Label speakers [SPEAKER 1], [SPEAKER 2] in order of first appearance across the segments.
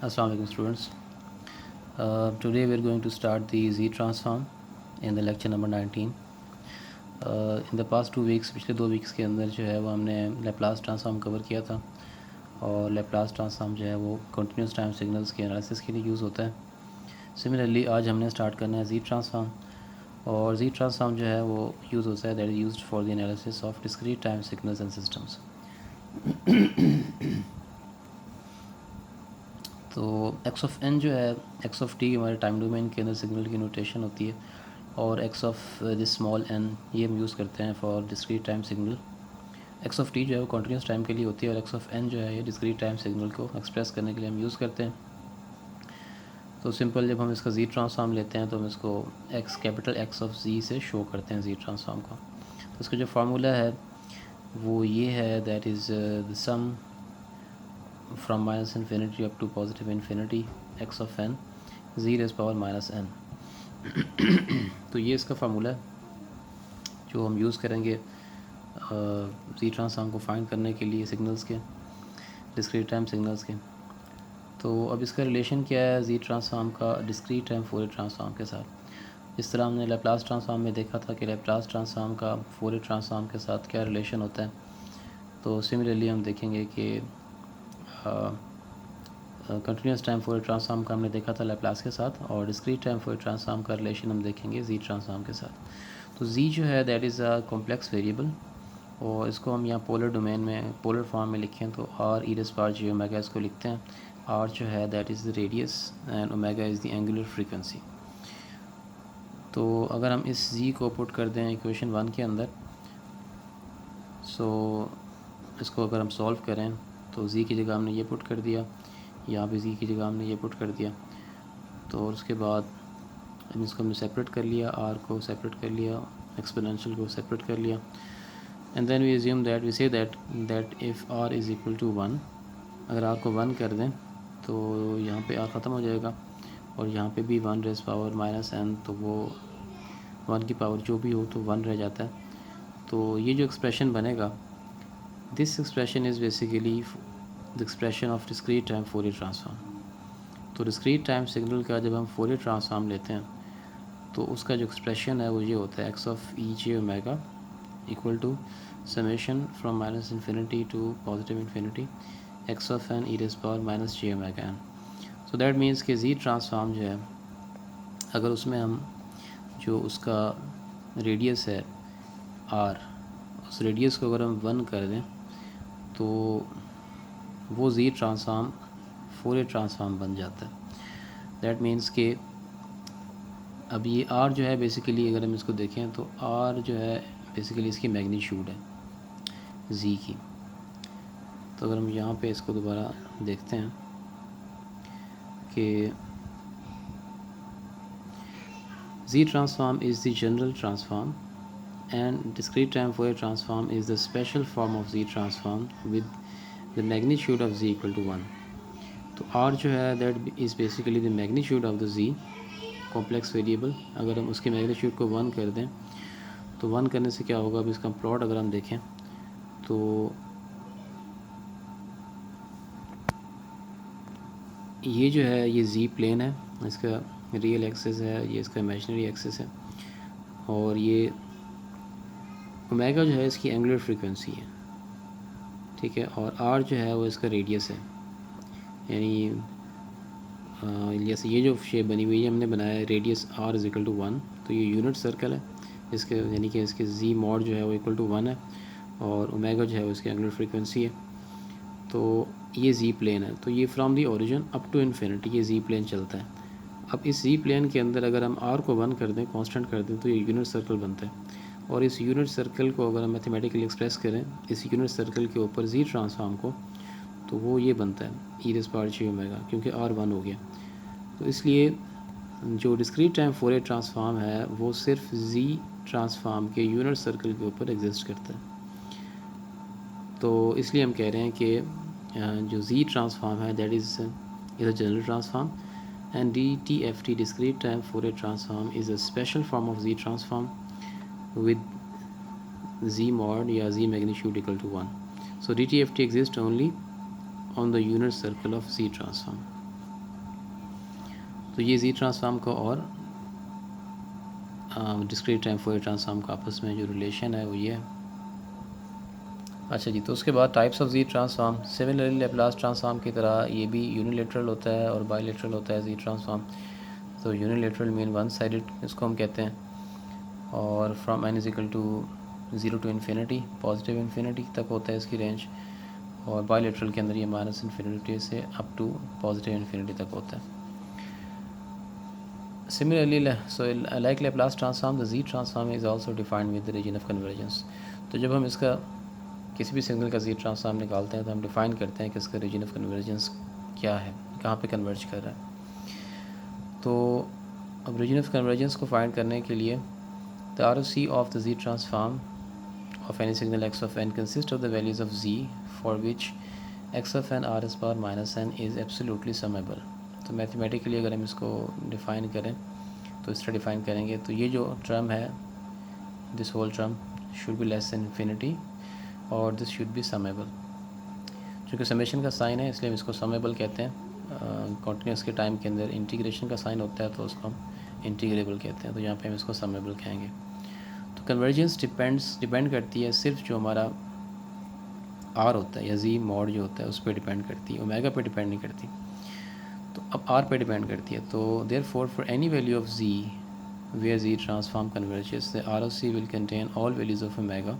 [SPEAKER 1] Assalamu alaikum students. Today we are going to start the Z transform in the lecture number 19. In the past 2 weeks, पिछले 2 weeks के अंदर जो है वो हमने लेप्लास ट्रांसफॉर्म कवर किया था और लेप्लास ट्रांसफॉर्म जो है वो कंटिन्यूस टाइम सिग्नल्स के एनालिसिस के लिए यूज़ होता है. सिमिलरली आज हमने स्टार्ट करना है Z ट्रांसफॉर्म और Z ट्रांसफॉर्म जो है वो यूज़ होता है that is used for the analysis of discrete time signals and systems. तो एक्स ऑफ एन जो है एक्स ऑफ टी हमारे टाइम डोमेन के अंदर सिग्नल की नोटेशन होती है और X of this small N ये हम यूज़ करते हैं for discrete time signal. X of T जो है वो कॉन्टीन्यूस टाइम के लिए होती है और एक्स ऑफ एन जो है ये डिस्क्रीट टाइम सिग्नल को एक्सप्रेस करने के लिए हम यूज़ करते हैं. तो सिंपल जब हम इसका जी ट्रांसफॉर्म लेते हैं तो हम इसको एक्स कैपिटल एक्स ऑफ जी से शो करते हैं जी ट्रांसफॉर्म को. तो इसका जो फार्मूला है वो ये है that is the sum from minus infinity up to positive infinity x of n z raised power minus n. तो ये इसका फार्मूला है जो हम यूज़ करेंगे जी ट्रांसफॉर्म को फाइंड करने के लिए सिग्नल्स के डिस्क्रीट टाइम सिग्नल्स के. तो अब इसका रिलेशन क्या है जी ट्रांसफॉर्म का डिस्क्रीट टाइम फोरियर ट्रांसफॉर्म के साथ. जिस तरह हमने लैप्लास ट्रांसफॉर्म में देखा था कि लैप्लास ट्रांसफॉर्म का फोरियर ट्रांसफॉर्म के साथ क्या रिलेशन होता है, तो सिमिलरली हम देखेंगे कि कंटिन्यूस टाइम फोरियर ट्रांसफॉर्म का हमने देखा था लैप्लास के साथ और डिस्क्रीट टाइम फोरियर ट्रांसफॉर्म का रिलेशन हम देखेंगे जी ट्रांसफॉर्म के साथ. तो जी जो है that is a complex variable और इसको हम यहाँ पोलर डोमेन में पोलर फॉर्म में लिखें तो आर ई रेज़ पावर जे ओमेगा इसको लिखते हैं. आर जो है that is the radius and omega is the angular frequency. तो अगर हम इस जी को पुट कर दें इक्वेशन 1 के अंदर, सो इसको अगर हम सॉल्व करें तो जी की जगह हमने ये पुट कर दिया, यहाँ पे जी की जगह हमने ये पुट कर दिया. तो उसके बाद इसको हमने सेपरेट कर लिया, आर को सेपरेट कर लिया, एक्सपोनेंशियल को सेपरेट कर लिया and then we assume that we say that if R is equal to 1, अगर आर को 1 कर दें तो यहाँ पे आर ख़त्म हो जाएगा और यहाँ पे भी 1 रेज़ पावर माइनस एन, तो वो 1 की पावर जो भी हो तो 1 रह जाता है. तो ये जो एक्सप्रेशन बनेगा, this expression is basically the expression of discrete time Fourier transform. तो डिस्क्रीट टाइम सिग्नल का जब हम फोरियर ट्रांसफॉर्म लेते हैं तो उसका जो एक्सप्रेशन है वो ये होता है X of E J omega equal to summation from minus infinity to positive infinity X of N E raise power minus J omega N. So that means कि जी ट्रांसफॉर्म जो है अगर उसमें हम जो उसका रेडियस है आर, उस रेडियस को अगर हम 1 कर दें तो वो जी ट्रांसफॉर्म फोरियर ट्रांसफॉर्म बन जाता है. दैट मीन्स कि अब ये आर जो है बेसिकली अगर हम इसको देखें तो आर जो है बेसिकली इसकी मैग्नीट्यूड है जी की. तो अगर हम यहाँ पे इसको दोबारा देखते हैं कि Z transform is the general transform and discrete time Fourier transform is the special form of Z transform with the magnitude of Z equal to 1. तो R जो है that is basically the magnitude of the Z complex variable. अगर हम उसके magnitude को 1 कर दें तो 1 करने से क्या होगा, अब इसका प्लॉट अगर हम देखें तो ये जो है ये Z प्लेन है, इसका रियल एक्सिस है, ये इसका इमेजिनरी एक्सिस है और ये ओमेगा जो है इसकी एंगुलर फ्रीक्वेंसी है, ठीक है, और आर जो है वो इसका रेडियस है. यानी जैसे ये जो शेप बनी हुई है हमने बनाया है radius R is equal to 1, तो ये यूनिट सर्कल है इसके, यानी कि इसके जी मॉड जो है वो इक्वल टू 1 है और ओमेगा जो है वो इसकी एंगुलर फ्रीक्वेंसी है. तो ये जी प्लेन है, तो ये from the origin up to infinity ये जी प्लेन चलता है. अब इस जी प्लेन के अंदर अगर हम आर को 1 कर दें, कांस्टेंट कर दें, तो ये यूनिट सर्कल बनता है और इस यूनिट सर्कल को अगर हम मैथमेटिकली एक्सप्रेस करें इस यूनिट सर्कल के ऊपर जी ट्रांसफॉर्म को, तो वो ये बनता है ई रेज़ पावर जे ओमेगा, क्योंकि आर 1 हो गया. तो इसलिए जो डिस्क्रीट टाइम फोरियर ट्रांसफॉर्म है वो सिर्फ जी ट्रांसफॉर्म के यूनिट सर्कल के ऊपर एग्जिस्ट करता है. तो इसलिए हम कह रहे हैं कि जो जी ट्रांसफॉर्म है that is a general transform and D T F T discrete time Fourier transform is a special form of Z transform with z mod या z magnitude equal to 1. So DTFT exists only on the unit circle of Z transform. तो ये जी transform का और discrete time Fourier transform का आपस में जो relation है वो ये है। अच्छा जी, तो उसके बाद types of Z transform, similarly Laplace transform की तरह ये भी यूनिलेटरल होता है और बाईलेटरल होता है जी ट्रांसफार्म। तो यूनिलेटरल मीन वन साइडेड इसको हम कहते हैं, और from n is equal to 0 to infinity, positive infinity तक होता है इसकी रेंज, और बाईलेटरल के अंदर ये माइनस इन्फिनिटी से अप टू पॉजिटिव इन्फिनिटी तक होता है। Similarly, so like Laplace transform, the Z transform is also defined with the region of convergence. तो जब हम इसका किसी भी सिग्नल का Z ट्रांसफॉर्म निकालते हैं तो हम डिफ़ाइन करते हैं कि इसका रीजन ऑफ कन्वर्जेंस क्या है, कहाँ पे कन्वर्ज कर रहा है। तो अब रीजन ऑफ कन्वर्जेंस को फाइंड करने के लिए the R C of the Z transform of any signal x of n consists of the values of z for which x of n r s power minus n is absolutely summable। तो mathematically अगर हम इसको define करें तो इस तरह define करेंगे, तो ये जो टर्म है this whole term should be less than infinity और दिस शुड बी समेबल। चूँकि समेशन का साइन है इसलिए हम इसको समेबल कहते हैं। कॉन्टिन्यूस के टाइम के अंदर इंटीग्रेशन का साइन होता है तो उसको हम इंटीग्रेबल कहते हैं, तो यहाँ पे हम इसको समेबल कहेंगे। तो कन्वर्जेंस डिपेंड करती है सिर्फ जो हमारा आर होता है या जी मॉड जो होता है उस पर डिपेंड करती है, ओमेगा पे डिपेंड नहीं करती। तो अब आर पे डिपेंड करती है, तो therefore any value of Z where Z transform converges the R O C will contain all values of omega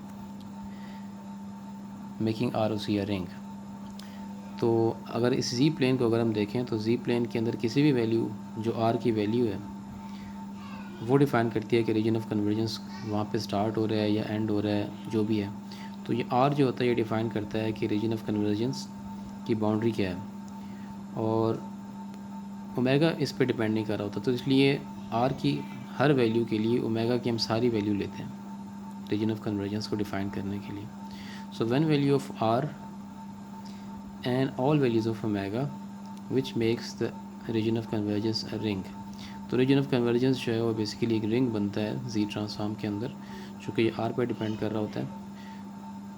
[SPEAKER 1] making R O C a ring. तो अगर इस जी प्लेन को अगर हम देखें तो जी प्लेन के अंदर किसी भी वैल्यू जो आर की वैल्यू है वो डिफ़ाइन करती है कि रीजन ऑफ कन्वर्जेंस वहाँ पे स्टार्ट हो रहा है या एंड हो रहा है, जो भी है। तो ये आर जो होता है ये डिफ़ाइन करता है कि रीजन ऑफ कन्वर्जेंस की बाउंड्री क्या है, और ओमेगा इस पे डिपेंड नहीं कर रहा होता। तो इसलिए आर की हर वैल्यू के लिए ओमेगा की हम सारी वैल्यू लेते हैं रीजन ऑफ कन्वर्जेंस को डिफ़ाइन करने के लिए। So when value of R and all values of omega which makes the region of convergence a ring. तो रीजन ऑफ कन्वर्जेंस जो है वो बेसिकली एक रिंग बनता है जी ट्रांसफॉर्म के अंदर, चूँकि ये आर पर डिपेंड कर रहा होता है,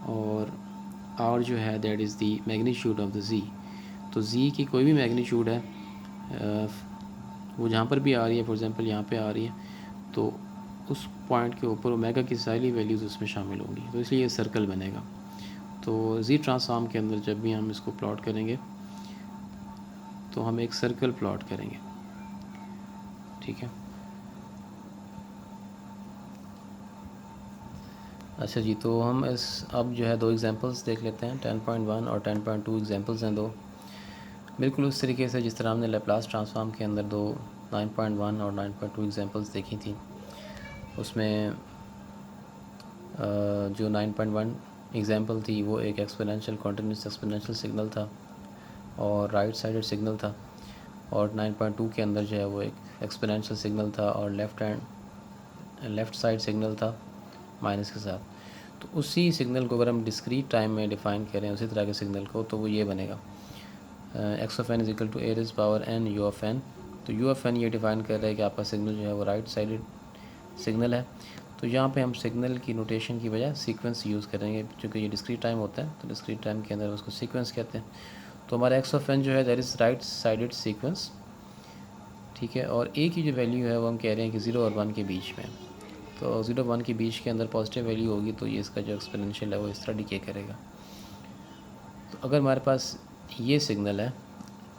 [SPEAKER 1] और आर जो है that is the magnitude of the Z. तो जी की कोई भी मैग्नीट्यूड है वो जहाँ पर भी आ रही है, फॉर एग्जांपल यहाँ पे आ रही है, तो उस पॉइंट के ऊपर ओमेगा की सारी वैल्यूज़ उसमें शामिल होंगी, तो इसलिए ये सर्कल बनेगा। तो जी ट्रांसफॉर्म के अंदर जब भी हम इसको प्लॉट करेंगे तो हम एक सर्कल प्लॉट करेंगे, ठीक है। अच्छा जी, तो हम इस अब जो है दो एग्जांपल्स देख लेते हैं, 10.1 और 10.2 एग्जांपल्स हैं दो, बिल्कुल उस तरीके से जिस तरह हमने लैप्लास ट्रांसफॉर्म के अंदर दो 9.1 और 9.2 एग्जांपल्स देखी थी। उसमें जो 9.1 एग्जांपल थी वो एक एक्सपोनेंशियल कॉन्टिन्यूस एक्सपोनेंशियल सिग्नल था और राइट साइडेड सिग्नल था, और 9.2 के अंदर जो है वो एक एक्सपोनेंशियल सिग्नल था और लेफ़्ट साइड सिग्नल था माइनस के साथ। तो उसी सिग्नल को अगर हम डिस्क्रीट टाइम में डिफ़ाइन करें उसी तरह के सिग्नल को, तो वो ये बनेगा x of n is equal to a raise power n u of n. तो यू ऑफ एन ये डिफ़ाइन कर रहा है कि आपका सिग्नल जो है वो राइट साइडेड सिग्नल है। तो यहाँ पे हम सिग्नल की नोटेशन की बजाय सीक्वेंस यूज़ करेंगे, क्योंकि ये डिस्क्रीट टाइम होता है तो डिस्क्रीट टाइम के अंदर उसको सीक्वेंस कहते हैं। तो हमारा एक्स ऑफ एन जो है that is right sided sequence, ठीक है। और ए की जो वैल्यू है वो हम कह रहे हैं कि 0 और 1 के बीच में, तो 0 1 के बीच के अंदर पॉजिटिव वैल्यू होगी तो ये इसका जो एक्सपोनेंशियल है वो इस तरह डिके करेगा। तो अगर हमारे पास ये सिग्नल है,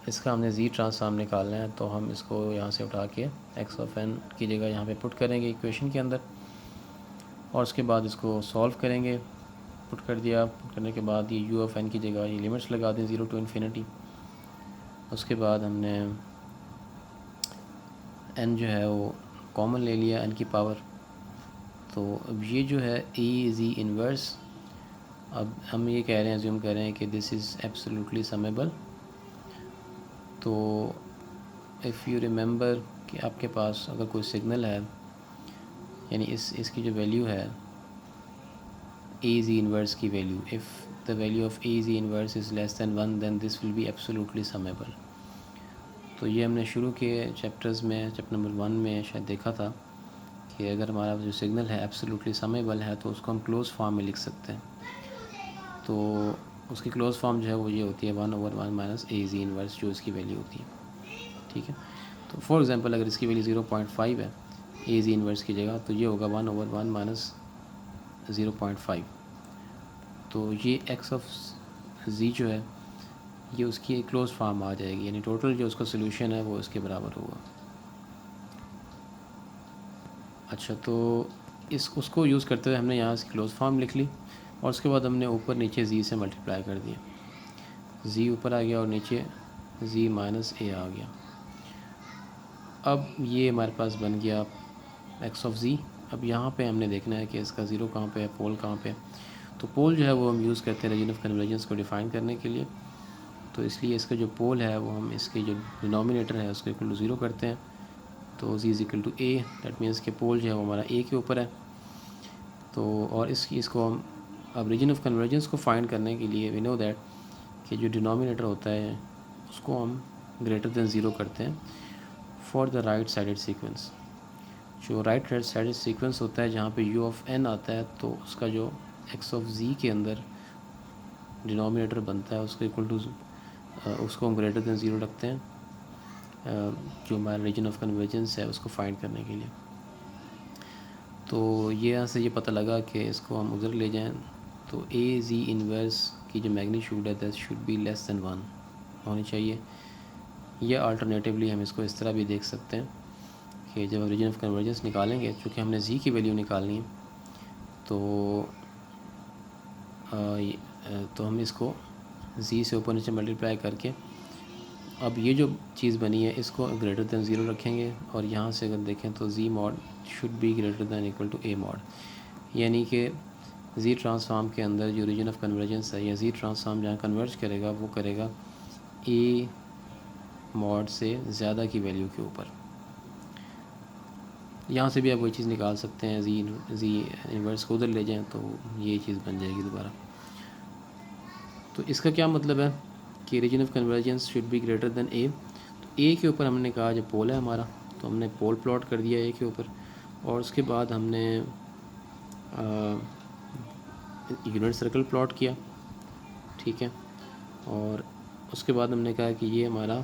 [SPEAKER 1] इसका हमने जी ट्रांसफॉर्म निकालना है, तो हम इसको यहाँ से उठा के एक्स ऑफ एन की जगह यहाँ पे पुट करेंगे इक्वेशन के अंदर, और उसके बाद इसको सॉल्व करेंगे। पुट कर दिया, पुट करने के बाद ये यू ऑफ एन की जगह ये लिमिट्स लगा दें 0 टू इन्फिनिटी। उसके बाद हमने एन जो है वो कॉमन ले लिया, एन की पावर। तो अब ये जो है ए जी इन्वर्स, अब हम ये कह रहे हैं, अज्यूम कर रहे हैं कि दिस इज़ एब्सोल्युटली समेबल। तो इफ़ यू रिमेंबर कि आपके पास अगर कोई सिग्नल है, यानी इसकी जो वैल्यू है ए जी इन्वर्स की value, if the value of A Z inverse is less than 1 then this will be absolutely summable. तो ये हमने शुरू के चैप्टर्स में चैप्टर नंबर 1 में शायद देखा था कि अगर हमारा जो सिग्नल है एब्सोल्युटली समेबल है तो उसको हम क्लोज फॉर्म में लिख सकते हैं। तो उसकी क्लोज फॉर्म जो है वो ये होती है 1/1 माइनस ए जी इन्वर्स, जो इसकी वैल्यू होती है, ठीक है। तो फॉर एग्ज़ाम्पल अगर इसकी वैल्यू 0.5 है ए जी इन्वर्स की जगह, तो ये होगा 1/1 माइनस 0.5। तो ये एक्स ऑफ जी जो है ये उसकी क्लोज फॉर्म आ जाएगी, यानी टोटल जो उसका सोल्यूशन है वो इसके बराबर होगा। अच्छा, तो उसको यूज़ करते हुए हमने यहाँ इसकी क्लोज फॉर्म लिख ली और उसके बाद हमने ऊपर नीचे जी से मल्टीप्लाई कर दिया। जी ऊपर आ गया और नीचे जी माइनस ए आ गया। अब ये हमारे पास बन गया एक्स ऑफ जी। अब यहाँ पे हमने देखना है कि इसका ज़ीरो कहाँ पे है, पोल कहाँ पे है। तो पोल जो है वो हम यूज़ करते हैं रीजन ऑफ कन्वर्जेंस को डिफ़ाइन करने के लिए। तो इसलिए इसका जो पोल है वो हम इसके जो डिनोमिनेटर है उसको इक्वल टू ज़ीरो करते हैं। तो Z is equal to A, that means के पोल जो है वो हमारा ए के ऊपर है। तो और इसको हम अब रीजन ऑफ कन्वर्जेंस को फाइंड करने के लिए वी नो दैट कि जो डिनोमिनेटर होता है उसको हम ग्रेटर देन ज़ीरो करते हैं for the right sided sequence. जो राइट साइडेड सीक्वेंस होता है जहाँ पे u ऑफ n आता है, तो उसका जो x ऑफ z के अंदर डिनोमिनेटर बनता है उसको इक्वल टू उसको हम ग्रेटर देन ज़ीरो रखते हैं, जो हमारा रीजन ऑफ कन्वर्जेंस है उसको फाइंड करने के लिए। तो ये यहाँ से ये पता लगा कि इसको हम उधर ले जाएं तो ए जी इन्वर्स की जो मैग्नीट्यूड है that should be less then 1 होनी चाहिए। या अल्टरनेटिवली हम इसको इस तरह भी देख सकते हैं कि जब हम रीजन ऑफ कन्वर्जेंस निकालेंगे, चूँकि हमने जी की वैल्यू निकालनी है, तो हम इसको जी से ऊपर नीचे मल्टीप्लाई करके अब ये जो चीज़ बनी है इसको ग्रेटर देन ज़ीरो रखेंगे। और यहाँ से अगर देखें तो Z mod should be greater than equal to A mod, यानी कि जी ट्रांसफार्म के अंदर जो रीजन ऑफ कन्वर्जेंस है या जी ट्रांसफार्म जहाँ कन्वर्ज करेगा वो करेगा ए मॉड से ज़्यादा की वैल्यू के ऊपर। यहाँ से भी आप वही चीज़ निकाल सकते हैं, जी इन्वर्स को उधर ले जाएं तो ये चीज़ बन जाएगी दोबारा। तो इसका क्या मतलब है कि region of convergence should be greater than A. तो ए के ऊपर हमने कहा जो पोल है हमारा, तो हमने पोल प्लॉट कर दिया ए के ऊपर और उसके बाद हमने यूनिट सर्कल प्लॉट किया, ठीक है। और उसके बाद हमने कहा कि ये हमारा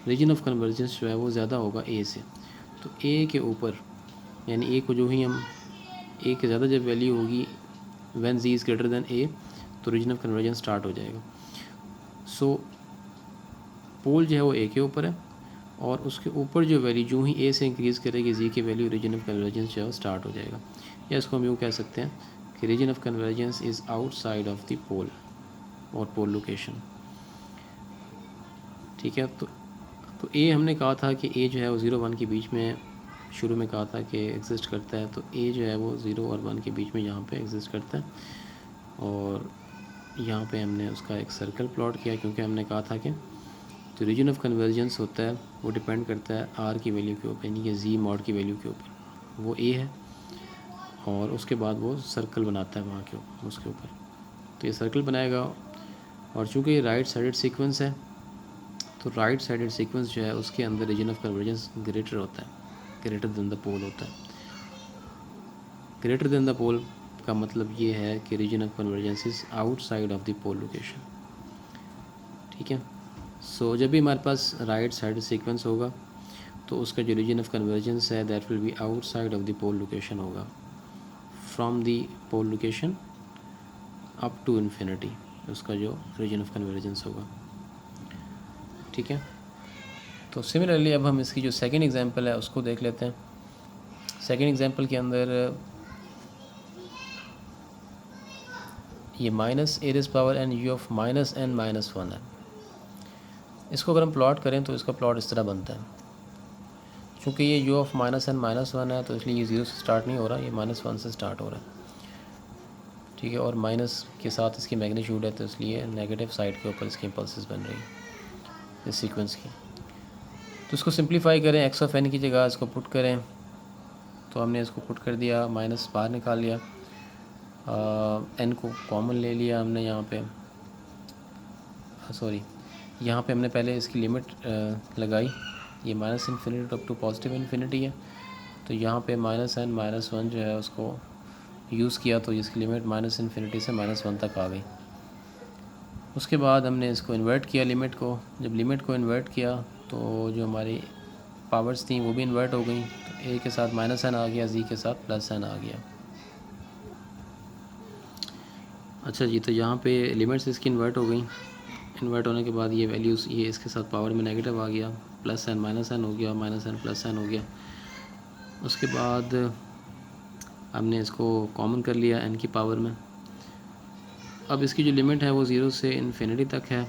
[SPEAKER 1] रीजन ऑफ कन्वर्जेंस जो है वो ज़्यादा होगा ए से। तो ए के ऊपर यानी ए को जो ही हम ए के ज़्यादा जब वैल्यू होगी when Z is greater than A, तो रीजन ऑफ कन्वर्जेंस स्टार्ट हो जाएगा। सो पोल जो है वो ए के ऊपर है और उसके ऊपर जो वैल्यू जो ही ए से इंक्रीज़ करेगी जी की वैल्यू, रीजन ऑफ कन्वर्जेंस जो है वो स्टार्ट हो जाएगा। या इसको हम यूँ कह सकते हैं कि region of convergence is outside of the pole और पोल लोकेशन, ठीक है। तो ए हमने कहा था कि ए जो है वो 0 1 के बीच में शुरू में कहा था कि एग्जिस्ट करता है। तो ए जो है वो 0 और 1 के बीच में यहाँ पे एग्जिस्ट करता है। और यहाँ पे हमने उसका एक सर्कल प्लॉट किया क्योंकि हमने कहा था कि जो रीजन ऑफ कन्वर्जेंस होता है वो डिपेंड करता है आर की वैल्यू के ऊपर, यानी कि जी मॉड की वैल्यू के ऊपर। वो ए है और उसके बाद वो सर्कल बनाता है वहाँ के उसके ऊपर। तो ये सर्कल बनाएगा और चूँकि ये राइट साइडेड सीक्वेंस है, तो राइट साइडेड सीक्वेंस जो है उसके अंदर रीजन ऑफ कन्वर्जेंस ग्रेटर होता है, ग्रेटर देन द पोल होता है। ग्रेटर देन द पोल का मतलब ये है कि region of convergence is outside of the pole location, ठीक है। सो जब भी हमारे पास राइट साइड सीक्वेंस होगा तो उसका जो रीजन ऑफ कन्वर्जेंस है that will be outside of the pole location होगा, from the pole location up to infinity उसका जो रीजन ऑफ कन्वर्जेंस होगा, ठीक है। तो सिमिलरली अब हम इसकी जो सेकंड एग्जांपल है उसको देख लेते हैं। सेकंड एग्जांपल के अंदर ये minus a raise power n u of minus n minus 1 है। इसको अगर हम प्लॉट करें तो इसका प्लॉट इस तरह बनता है। चूँकि ये u of minus n minus 1 है तो इसलिए ये 0 से स्टार्ट नहीं हो रहा, ये -1 से स्टार्ट हो रहा है, ठीक है। और माइनस के साथ इसकी मैग्नीट्यूड है तो इसलिए नेगेटिव साइड के ऊपर इसकी इम्पल्सेस बन रही है इस सीक्वेंस की। तो इसको सिंप्लीफाई करें, एक्स ऑफ एन की जगह इसको पुट करें, तो हमने इसको पुट कर दिया, माइनस बाहर निकाल लिया, एन को कॉमन ले लिया हमने यहाँ पे, सॉरी यहाँ पे हमने पहले इसकी लिमिट लगाई, ये minus infinity up to positive infinity है। तो यहाँ पे माइनस एन माइनस 1 जो है उसको यूज़ किया तो इसकी लिमिट माइनस इन्फिनिटी से -1 तक आ गई। उसके बाद हमने इसको इन्वर्ट किया लिमिट को। जब लिमिट को इन्वर्ट किया तो जो हमारी पावर्स थी वो भी इन्वर्ट हो गई। तो ए के साथ माइनस एन आ गया, ज़ी के साथ प्लस एन आ गया। अच्छा जी, तो यहाँ पे लिमिट्स इसकी इन्वर्ट हो गई। इन्वर्ट होने के बाद ये वैल्यूज़ ये इसके साथ पावर में नेगेटिव आ गया, प्लस एन माइनस एन हो गया, माइनस एन प्लस एन हो गया। उसके बाद हमने इसको कॉमन कर लिया एन की पावर में। अब इसकी जो लिमिट है वो 0 से इन्फिनिटी तक है,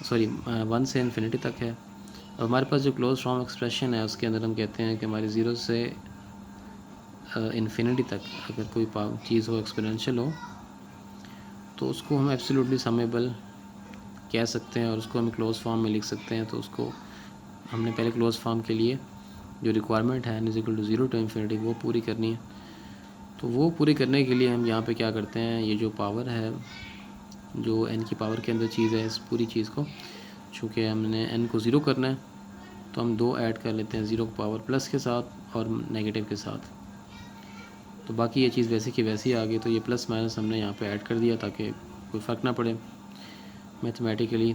[SPEAKER 1] सॉरी 1 से इन्फिनिटी तक है। अब हमारे पास जो क्लोज फॉर्म एक्सप्रेशन है उसके अंदर हम कहते हैं कि हमारी 0 से इन्फिनिटी तक अगर कोई चीज़ हो एक्सपोनेंशियल हो तो उसको हम एब्सोल्युटली समेबल कह सकते हैं और उसको हम क्लोज फॉर्म में लिख सकते हैं। तो उसको हमने पहले क्लोज फॉर्म के लिए जो रिक्वायरमेंट है n = 0 to इन्फिनिटी वो पूरी करनी है। तो वो पूरी करने के लिए हम यहाँ पे क्या करते हैं, ये जो पावर है जो n की पावर के अंदर चीज़ है इस पूरी चीज़ को, चूँकि हमने n को 0 करना है तो हम 2 ऐड कर लेते हैं, 0 पावर प्लस के साथ और नेगेटिव के साथ। तो बाकी ये चीज़ वैसे की वैसी आ गई। तो ये प्लस माइनस हमने यहाँ पे ऐड कर दिया ताकि कोई फ़र्क ना पड़े मैथमेटिकली।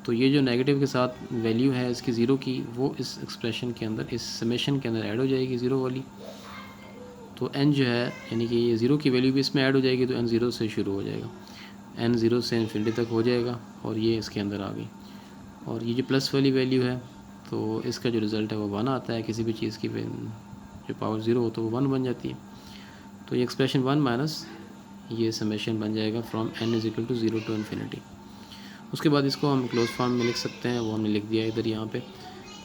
[SPEAKER 1] तो ये जो नेगेटिव के साथ वैल्यू है इसकी 0 की वो इस एक्सप्रेशन के अंदर, इस समेशन के अंदर ऐड हो जाएगी 0 वाली। तो n जो है यानी कि ये 0 की वैल्यू भी इसमें ऐड हो जाएगी। तो n 0 से शुरू हो जाएगा, n 0 से इन्फिनिटी तक हो जाएगा और ये इसके अंदर आ गई। और ये जो प्लस वाली वैल्यू है तो इसका जो रिज़ल्ट है वो 1 आता है। किसी भी चीज़ की जो पावर 0 हो तो वो 1 बन जाती है। तो ये एक्सप्रेशन 1 माइनस ये समेशन बन जाएगा फ्रॉम n = 0 to इन्फिनिटी। उसके बाद इसको हम क्लोज फॉर्म में लिख सकते हैं, वो हमने लिख दिया इधर यहाँ पे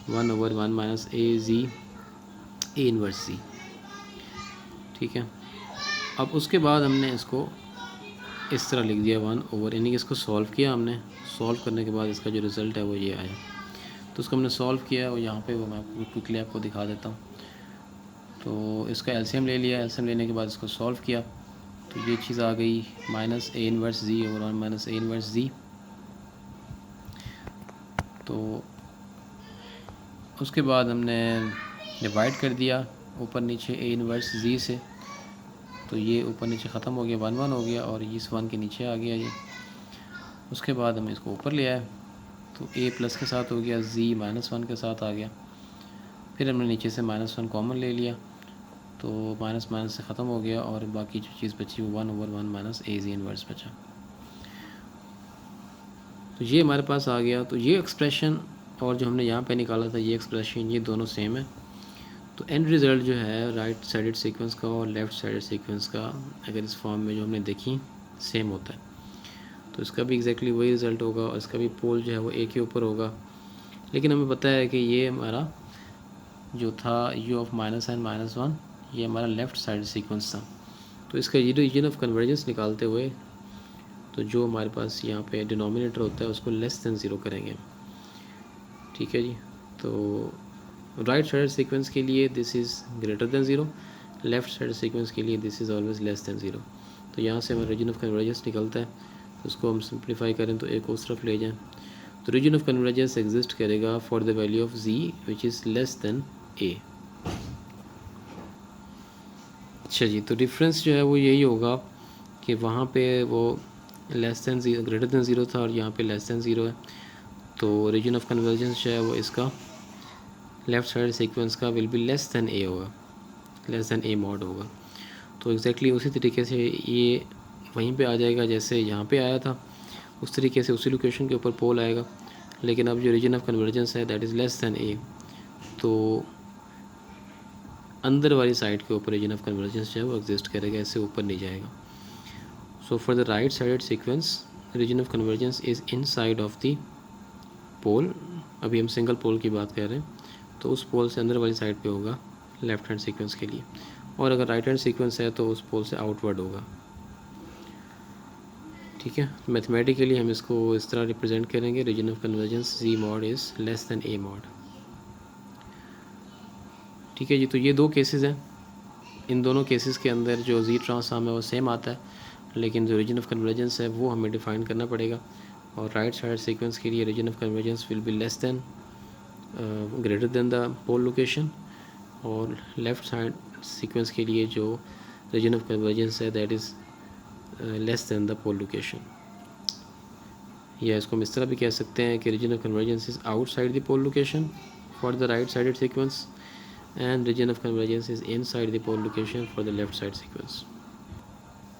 [SPEAKER 1] 1/1 - a इन्वर्स z। ठीक है, अब उसके बाद हमने इसको इस तरह लिख दिया 1/, यानी कि इसको सॉल्व किया हमने। सॉल्व करने के बाद इसका जो रिज़ल्ट है वो ये आया। तो उसको हमने सॉल्व किया और यहाँ पे वो मैं क्विकली आपको दिखा देता हूँ। तो इसका एलसीएम ले लिया, एलसीएम लेने के बाद इसको सॉल्व किया तो ये चीज़ आ गई -a इन्वर्स z और 1 - a इन्वर्स z। तो उसके बाद हमने डिवाइड कर दिया ऊपर नीचे a इन्वर्स z से। तो ये ऊपर नीचे ख़त्म हो गया, 1 1 हो गया और इस 1 के नीचे आ गया ये। उसके बाद हमने इसको ऊपर ले आए तो a प्लस के साथ हो गया, z -1 के साथ आ गया। फिर हमने नीचे से -1 कॉमन ले लिया तो माइनस माइनस से ख़त्म हो गया और बाकी जो चीज़ बची वो 1/1 - a z इन्वर्स बचा। तो ये हमारे पास आ गया। तो ये एक्सप्रेशन और जो हमने यहाँ पे निकाला था ये एक्सप्रेशन, ये दोनों सेम है। तो एंड रिज़ल्ट जो है राइट साइडेड सीक्वेंस का और लेफ़्ट साइडेड सीक्वेंस का अगर इस फॉर्म में जो हमने देखी सेम होता है तो इसका भी एग्जैक्टली वही रिज़ल्ट होगा और इसका भी पोल जो है वो a के ऊपर होगा। लेकिन हमें पता है कि ये हमारा जो था u of -n - 1 ये हमारा लेफ़्ट साइड सीक्वेंस था। तो इसका रीजन ऑफ कन्वर्जेंस निकालते हुए तो जो हमारे पास यहाँ पे डिनोमिनेटर होता है उसको <0 करेंगे। ठीक है जी, तो राइट साइड सीक्वेंस के लिए this is >0, left side sequence के लिए दिस इज़ ऑलवेज <0। तो यहाँ से हमारा रीजन ऑफ कन्वर्जेंस निकलता है। तो उसको हम सिंप्लीफाई करें तो एक उस तरफ ले जाएं तो रीजन ऑफ कन्वर्जेंस एग्जिस्ट करेगा for the value of z which is a। अच्छा जी, तो डिफरेंस जो है वो यही होगा कि वहाँ पे वो <0 था और यहाँ पे <0 है। तो रीजन ऑफ कन्वर्जेंस जो है वो इसका लेफ़्ट साइड सीक्वेंस का विल बी a होगा, a mod होगा। तो एग्जैक्टली उसी तरीके से ये वहीं पे आ जाएगा जैसे यहाँ पे आया था, उस तरीके से उसी लोकेशन के ऊपर पोल आएगा। लेकिन अब जो रीजन ऑफ कन्वर्जेंस है दैट इज़ a, तो अंदर वाली साइड के ऊपर रीजन ऑफ कन्वर्जेंस जो है वो एग्जिस्ट करेगा, ऐसे ऊपर नहीं जाएगा। So for the right side sequence region of convergence is inside of the pole. अभी हम सिंगल पोल की बात कर रहे हैं तो उस पोल से अंदर वाली साइड पे होगा लेफ़्ट हैंड सीक्वेंस के लिए, और अगर राइट हैंड सीक्वेंस है तो उस पोल से आउटवर्ड होगा। ठीक है, मैथमेटिकली हम इसको इस तरह रिप्रेजेंट करेंगे, region of convergence z mod is a mod। ठीक है जी, तो ये दो केसेस हैं। इन दोनों केसेस के अंदर जो z ट्रांसफॉर्म है वो सेम आता है, लेकिन जो रीजन ऑफ कन्वर्जेंस है वो हमें डिफ़ाइन करना पड़ेगा। और राइट साइड सीक्वेंस के लिए region of convergence will be greater than the pole location, और लेफ़्ट साइड सीक्वेंस के लिए जो रीजन ऑफ कन्वर्जेंस है that is less than the pole location. या इसको हम इस तरह भी कह सकते हैं कि region of convergence is outside the pole location for the right sided sequence, and region of convergence is inside the pole location for the left side sequence.